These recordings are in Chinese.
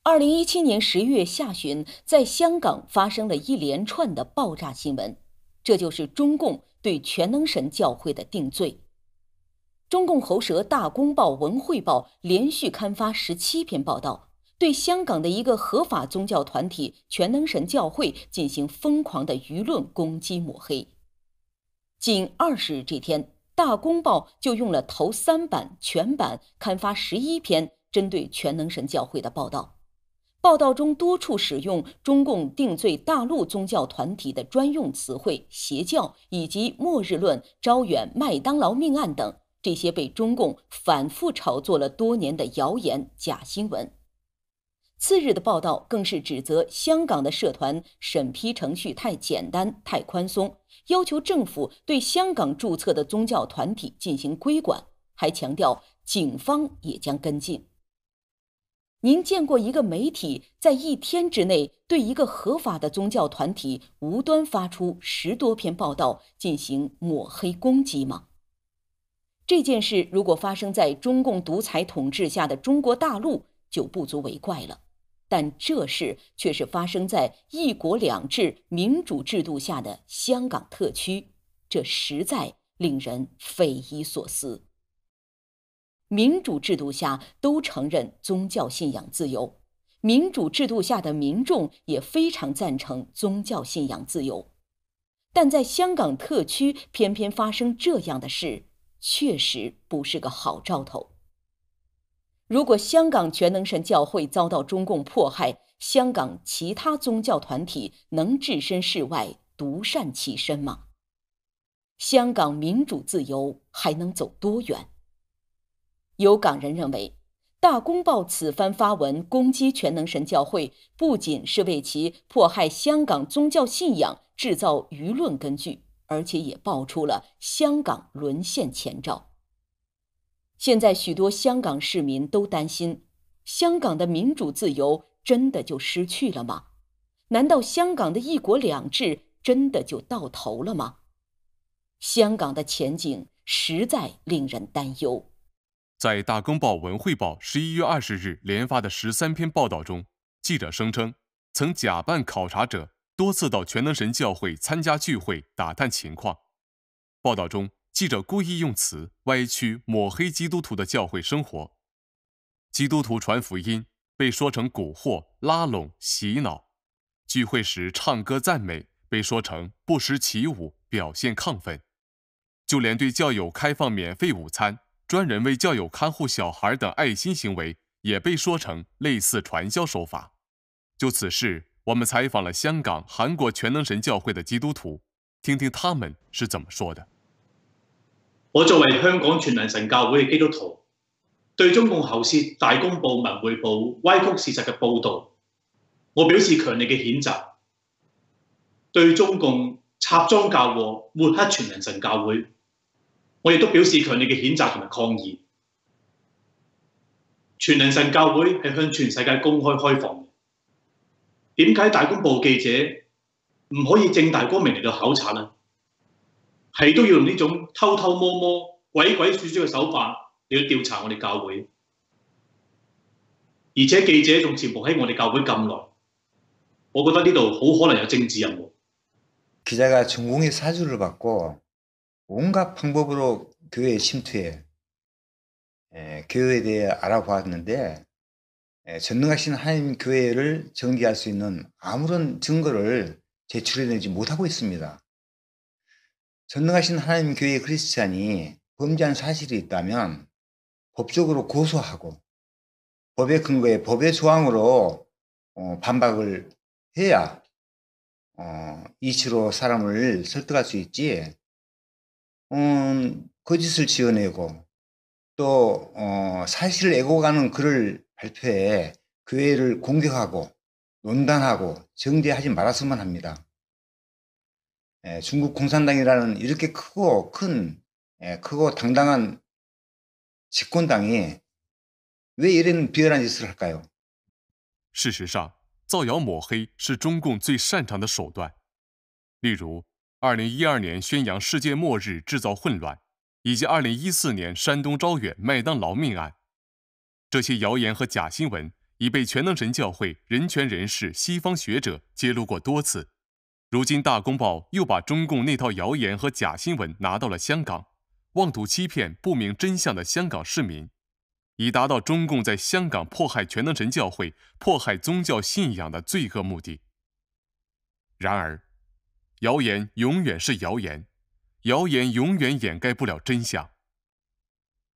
2017年10月下旬，在香港发生了一连串的爆炸新闻，这就是中共对全能神教会的定罪。中共喉舌《大公报》《文汇报》连续刊发17篇报道，对香港的一个合法宗教团体全能神教会进行疯狂的舆论攻击抹黑。仅20日这天，《大公报》就用了头3版全版刊发11篇针对全能神教会的报道。报道中多处使用中共定罪大陆宗教团体的专用词汇邪教以及末日论、招远、麦当劳命案等，这些被中共反复炒作了多年的谣言假新闻。次日的报道更是指责香港的社团审批程序太简单、太宽松，要求政府对香港注册的宗教团体进行规管，还强调警方也将跟进。您见过一个媒体在1天之内对一个合法的宗教团体无端发出10多篇报道进行抹黑攻击吗？这件事如果发生在中共独裁统治下的中国大陆就不足为怪了，但这事却是发生在一国两制民主制度下的香港特区，这实在令人匪夷所思。民主制度下都承认宗教信仰自由，民主制度下的民众也非常赞成宗教信仰自由，但在香港特区偏偏发生这样的事，确实不是个好兆头。如果香港全能神教会遭到中共迫害，香港其他宗教团体能置身事外独善其身吗？香港民主自由还能走多远？有港人认为，大公报此番发文攻击全能神教会，不仅是为其迫害香港宗教信仰制造舆论根据，而且也爆出了香港沦陷前兆。现在许多香港市民都担心，香港的民主自由真的就失去了吗？难道香港的一国两制真的就到头了吗？香港的前景实在令人担忧。在《大公报》《文汇报》11月20日连发的13篇报道中，记者声称曾假扮考察者多次到全能神教会参加聚会打探情况。报道中，记者故意用词歪曲抹黑基督徒的教会生活。基督徒传福音被说成蛊惑、拉拢、洗脑；聚会时唱歌赞美被说成不时起舞、表现亢奋。就连对教友开放免费午餐、专人为教友看护小孩等爱心行为也被说成类似传销手法。就此事，我们采访了香港、韩国全能神教会的基督徒，听听他们是怎么说的。我作為香港全能神教會嘅基督徒，對中共喉舌《大公報》《文匯報》歪曲事實嘅報導，我表示強烈嘅譴責。對中共插贓嫁禍、抹黑全能神教會，我亦都表示強烈嘅譴責同埋抗議。全能神教會係向全世界公開開放嘅，點解大公報記者唔可以正大光明嚟到考察呢？係都要用呢種偷偷摸摸、鬼鬼祟祟嘅手法嚟到調查我哋教會，而且記者仲潛伏喺我哋教會咁耐，我覺得呢度好可能有政治任務。 기자가 전공의 사주를 받고 온갖 방법으로 교회에 침투해 교회에 대해 알아보았는데 전능하신 하나님 교회를 정죄할 수 있는 아무런 증거를 제출해내지 못하고 있습니다. 전능하신 하나님 교회 크리스찬이 범죄한 사실이 있다면 법적으로 고소하고 법의 근거에 법의 조항으로 반박을 해야 이치로 사람을 설득할 수 있지. 거짓을 지어내고 또 사실을 애고가는 글을 발표해 교회를 공격하고 논단하고 정죄하지 말았으면 합니다. 중국 공산당이라는 이렇게 크고 당당한 집권당이 왜 이런 비열한 짓을 할까요? 事实上，造谣抹黑是中共最擅长的手段。例如，2012年宣扬世界末日制造混乱，以及2014年山东招远麦当劳命案，这些谣言和假新闻已被全能神教会人权人士、西方学者揭露过多次。如今《大公报》又把中共那套谣言和假新闻拿到了香港，妄图欺骗不明真相的香港市民，以达到中共在香港迫害全能神教会、迫害宗教信仰的罪恶目的。然而，谣言永远是谣言，谣言永远掩盖不了真相。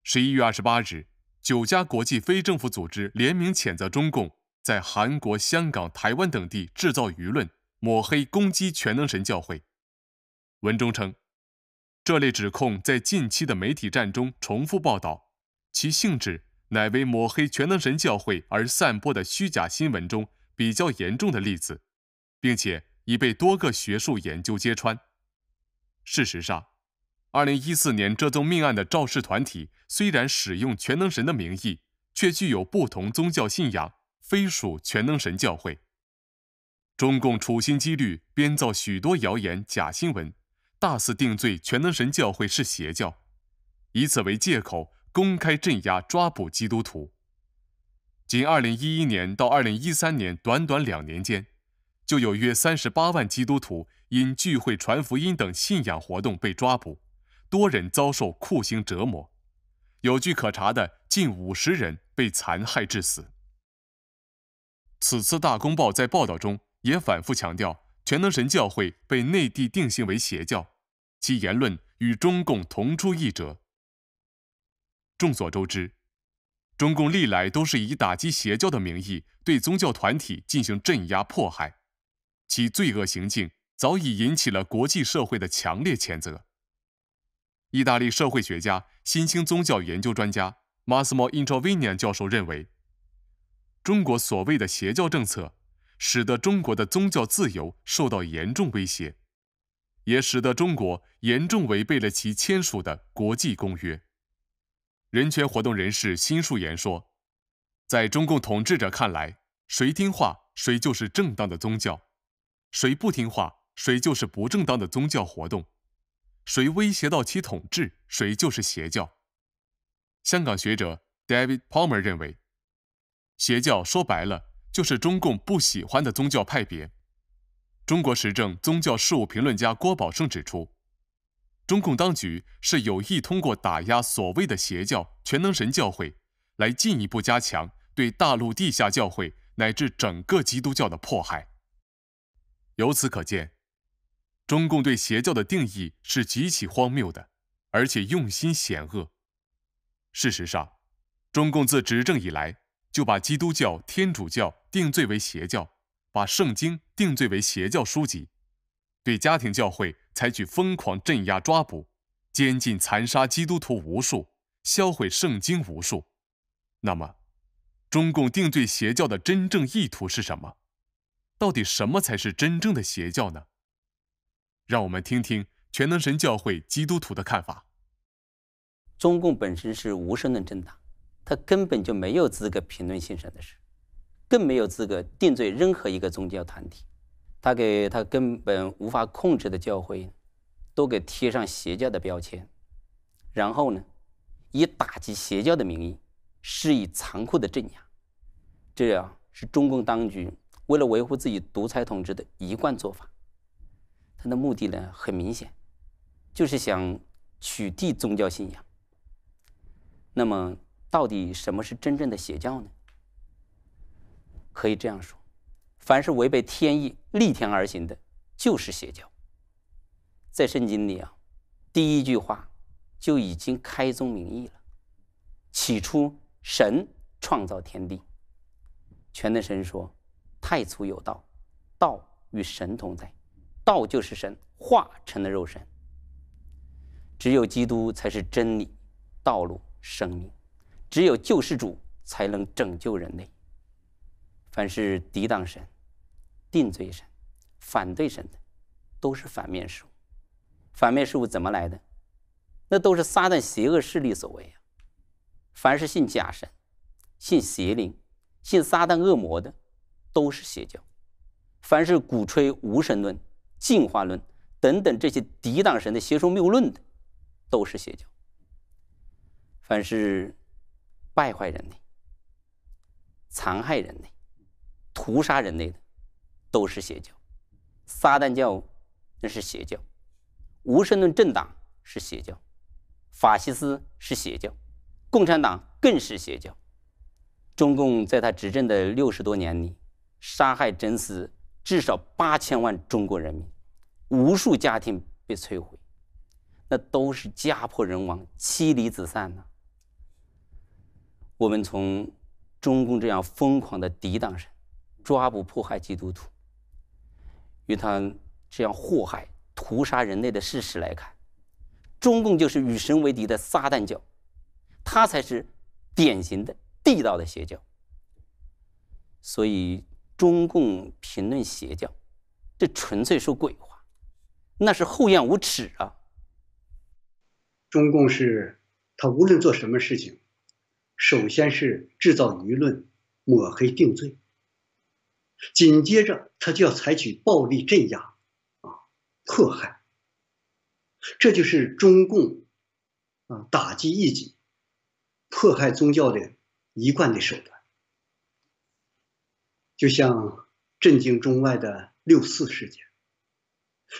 11月28日，9家国际非政府组织联名谴责中共在韩国、香港、台湾等地制造舆论，抹黑攻击全能神教会。文中称，这类指控在近期的媒体战中重复报道，其性质乃为抹黑全能神教会而散播的虚假新闻中比较严重的例子，并且已被多个学术研究揭穿。事实上，2014年这宗命案的肇事团体虽然使用全能神的名义，却具有不同宗教信仰，非属全能神教会。中共处心积虑编造许多谣言、假新闻，大肆定罪全能神教会是邪教，以此为借口公开镇压、抓捕基督徒。仅2011年到2013年短短2年间，就有约38万基督徒因聚会传福音等信仰活动被抓捕，多人遭受酷刑折磨，有据可查的近50人被残害致死。此次《大公报》在报道中也反复强调，全能神教会被内地定性为邪教，其言论与中共同出一辙。众所周知，中共历来都是以打击邪教的名义对宗教团体进行镇压迫害，其罪恶行径早已引起了国际社会的强烈谴责。意大利社会学家、新兴宗教研究专家 Massimo Introvigne 教授认为，中国所谓的邪教政策使得中国的宗教自由受到严重威胁，也使得中国严重违背了其签署的国际公约。人权活动人士辛树岩说，在中共统治者看来，谁听话谁就是正当的宗教，谁不听话谁就是不正当的宗教活动，谁威胁到其统治谁就是邪教。香港学者 David Palmer 认为，邪教说白了就是中共不喜欢的宗教派别。中国时政宗教事务评论家郭宝胜指出，中共当局是有意通过打压所谓的邪教、全能神教会，来进一步加强对大陆地下教会乃至整个基督教的迫害。由此可见，中共对邪教的定义是极其荒谬的，而且用心险恶。事实上，中共自执政以来，就把基督教、天主教定罪为邪教，把圣经定罪为邪教书籍，对家庭教会采取疯狂镇压抓捕，监禁残杀基督徒无数，销毁圣经无数。那么，中共定罪邪教的真正意图是什么？到底什么才是真正的邪教呢？让我们听听全能神教会基督徒的看法。中共本身是无神论政党，他根本就没有资格评论信神的事，更没有资格定罪任何一个宗教团体。他给他根本无法控制的教会都给贴上邪教的标签，然后呢，以打击邪教的名义施以残酷的镇压。这样是中共当局为了维护自己独裁统治的一贯做法。他的目的呢，很明显，就是想取缔宗教信仰。那么到底什么是真正的邪教呢？可以这样说，凡是违背天意、逆天而行的，就是邪教。在圣经里啊，第一句话就已经开宗明义了：起初神创造天地。全能神说，太初有道，道与神同在，道就是神化成了肉身。只有基督才是真理、道路、生命，只有救世主才能拯救人类。凡是抵挡神、定罪神、反对神的，都是反面事物。反面事物怎么来的？那都是撒旦邪恶势力所为啊！凡是信假神、信邪灵、信撒旦恶魔的，都是邪教。凡是鼓吹无神论、进化论等等这些抵挡神的邪说谬论的，都是邪教。凡是败坏人类、残害人类、屠杀人类的都是邪教。撒旦教那是邪教，无神论政党是邪教，法西斯是邪教，共产党更是邪教。中共在他执政的60多年里，杀害整死至少8000万中国人民，无数家庭被摧毁，那都是家破人亡、妻离子散呐。我们从中共这样疯狂的抵挡神、抓捕迫害基督徒，与他这样祸害、屠杀人类的事实来看，中共就是与神为敌的撒旦教，它才是典型的地道的邪教。所以中共评论邪教，这纯粹说鬼话，那是厚颜无耻啊！中共是他无论做什么事情，首先是制造舆论，抹黑定罪，紧接着他就要采取暴力镇压迫害，这就是中共打击异己、迫害宗教的一贯的手段。就像震惊中外的6·4事件，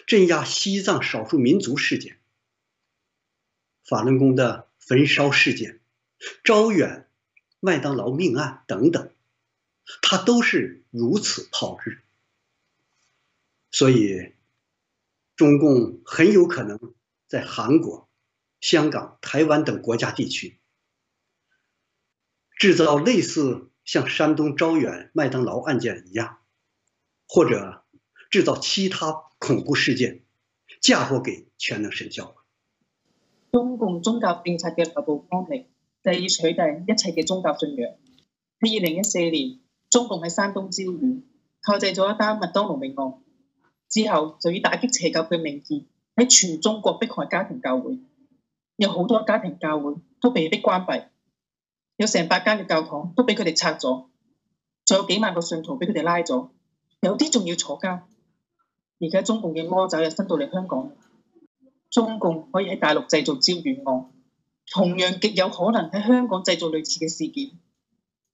镇压西藏少数民族事件，法轮功的焚烧事件，招远麦当劳命案等等，它都是如此炮制。所以中共很有可能在韩国、香港、台湾等国家地区制造类似像山东招远麦当劳案件一样，或者制造其他恐怖事件，嫁祸給全能神教會。中共宗教政策嘅頭部方力就係要取締一切嘅宗教信仰。喺2014年，中共喺山東招遠炮製咗一單麥當勞命案，之後就以打擊邪教嘅名義喺全中國迫害家庭教會，有好多家庭教會都被迫關閉，有成百間嘅教堂都俾佢哋拆咗，仲有幾萬個信徒俾佢哋拉咗，有啲仲要坐監。而家中共嘅魔爪又伸到嚟香港，中共可以喺大陸製造招遠案，同樣極有可能喺香港製造類似嘅事件，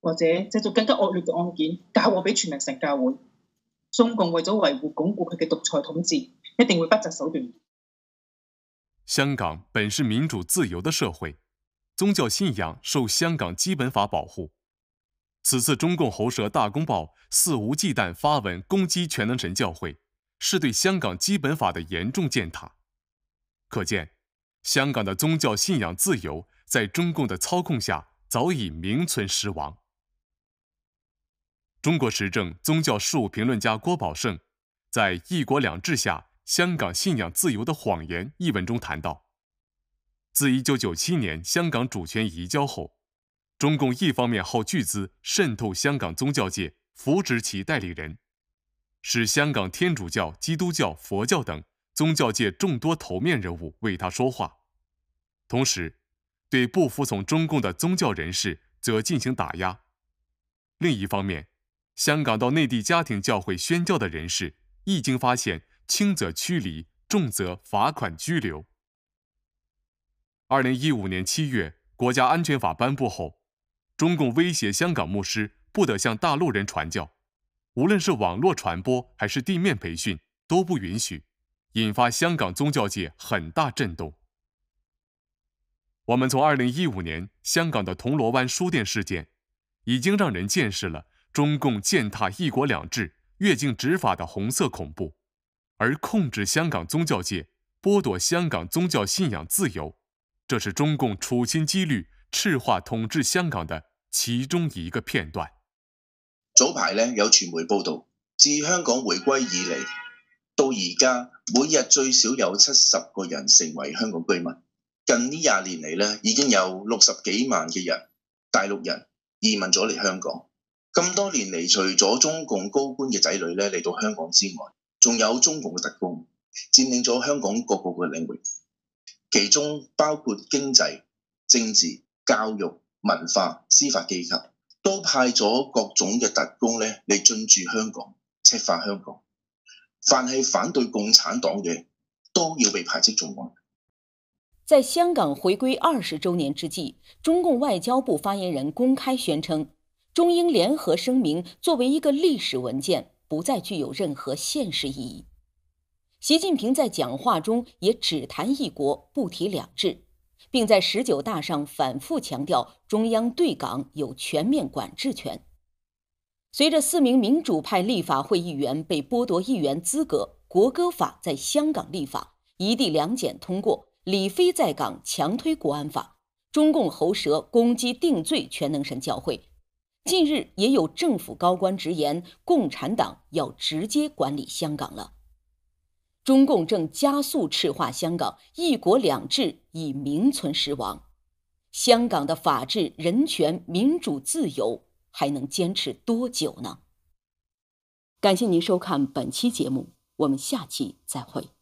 或者製造更加惡劣嘅案件，嫁禍俾全能神教會。中共為咗維護鞏固佢嘅獨裁統治，一定會不擇手段。香港本是民主自由的社会，宗教信仰受香港基本法保护。此次中共喉舌大公报肆无忌惮发文攻击全能神教会，是对香港基本法的严重践踏。可见，香港的宗教信仰自由在中共的操控下早已名存实亡。中国时政宗教事务评论家郭宝胜在《一国两制下香港信仰自由的谎言》一文中谈到，自1997年香港主权移交后，中共一方面耗巨资渗透香港宗教界，扶植其代理人，使香港天主教、基督教、佛教等宗教界众多头面人物为他说话，同时对不服从中共的宗教人士则进行打压。另一方面，香港到内地家庭教会宣教的人士一经发现，轻则驱离，重则罚款拘留。2015年7月，国家安全法颁布后，中共威胁香港牧师不得向大陆人传教，无论是网络传播还是地面培训都不允许，引发香港宗教界很大震动。我们从2015年香港的铜锣湾书店事件，已经让人见识了中共践踏一国两制、越境执法的红色恐怖，而控制香港宗教界、剥夺香港宗教信仰自由，这是中共处心积虑赤化统治香港的其中一个片段。早排有傳媒報導，自香港回歸以嚟，到而家每日最少有70個人成為香港居民。近呢20年嚟已經有60幾萬嘅人，大陸人移民咗嚟香港。咁多年嚟，除咗中共高官嘅仔女嚟到香港之外，仲有中共嘅特工佔領咗香港各個嘅領域，其中包括經濟、政治、教育、文化、司法機構，都派咗各種嘅特工嚟進駐香港，赤化香港。凡係反對共產黨嘅，都要被排斥在外。在香港回归20周年之际，中共外交部发言人公开宣称，中英联合声明作为一个历史文件，不再具有任何现实意义。习近平在讲话中也只谈一国，不提两制，并在19大上反复强调中央对港有全面管制权。随着4名民主派立法会议员被剥夺议员资格，国歌法在香港立法，一地两检通过，李飞在港强推国安法，中共喉舌攻击定罪全能神教会。近日也有政府高官直言，共产党要直接管理香港了。中共正加速赤化香港，一国两制已名存实亡。香港的法治、人权、民主、自由还能坚持多久呢？感谢您收看本期节目，我们下期再会。